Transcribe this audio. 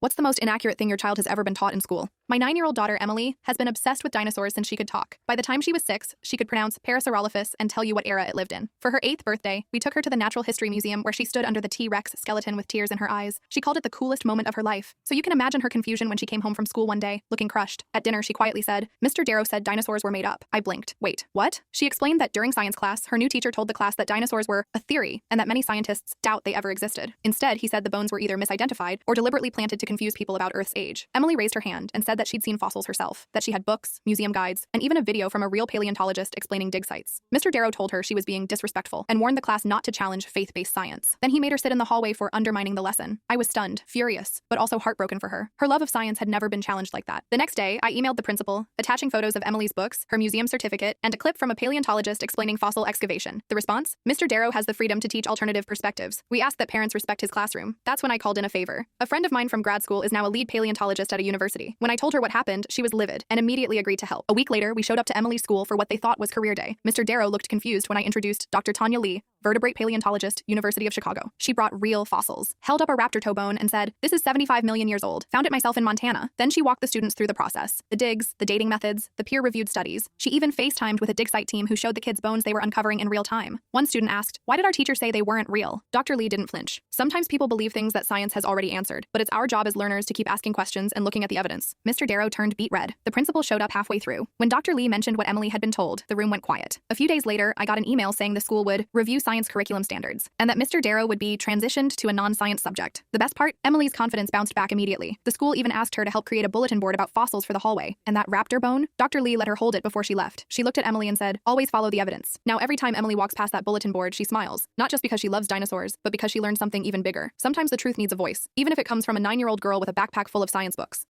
What's the most inaccurate thing your child has ever been taught in school? My 9-year-old daughter, Emily, has been obsessed with dinosaurs since she could talk. By the time she was 6, she could pronounce Parasaurolophus and tell you what era it lived in. For her 8th birthday, we took her to the Natural History Museum where she stood under the T-Rex skeleton with tears in her eyes. She called it the coolest moment of her life. So you can imagine her confusion when she came home from school one day, looking crushed. At dinner, she quietly said, "Mr. Darrow said dinosaurs were made up." I blinked. Wait, what? She explained that during science class, her new teacher told the class that dinosaurs were a theory and that many scientists doubt they ever existed. Instead, he said the bones were either misidentified or deliberately planted to confuse people about Earth's age. Emily raised her hand and said that she'd seen fossils herself, that she had books, museum guides, and even a video from a real paleontologist explaining dig sites. Mr. Darrow told her she was being disrespectful and warned the class not to challenge faith-based science. Then he made her sit in the hallway for undermining the lesson. I was stunned, furious, but also heartbroken for her. Her love of science had never been challenged like that. The next day, I emailed the principal, attaching photos of Emily's books, her museum certificate, and a clip from a paleontologist explaining fossil excavation. The response? Mr. Darrow has the freedom to teach alternative perspectives. We ask that parents respect his classroom. That's when I called in a favor. A friend of mine from grad school is now a lead paleontologist at a university. When I told her what happened, she was livid and immediately agreed to help. A week later, we showed up to Emily's school for what they thought was career day. Mr. Darrow looked confused when I introduced Dr. Tanya Lee, vertebrate paleontologist, University of Chicago. She brought real fossils, held up a raptor toe bone, and said, "This is 75 million years old. Found it myself in Montana." Then she walked the students through the process, the digs, the dating methods, the peer-reviewed studies. She even FaceTimed with a dig site team who showed the kids bones they were uncovering in real time. One student asked, "Why did our teacher say they weren't real?" Dr. Lee didn't flinch. Sometimes people believe things that science has already answered, but it's our job as learners to keep asking questions and looking at the evidence. Mr. Darrow turned beet red. The principal showed up halfway through. When Dr. Lee mentioned what Emily had been told, the room went quiet. A few days later, I got an email saying the school would review science curriculum standards, and that Mr. Darrow would be transitioned to a non-science subject. The best part? Emily's confidence bounced back immediately. The school even asked her to help create a bulletin board about fossils for the hallway. And that raptor bone? Dr. Lee let her hold it before she left. She looked at Emily and said, "Always follow the evidence." Now every time Emily walks past that bulletin board, she smiles. Not just because she loves dinosaurs, but because she learned something even bigger. Sometimes the truth needs a voice, even if it comes from a 9-year-old girl with a backpack full of science books.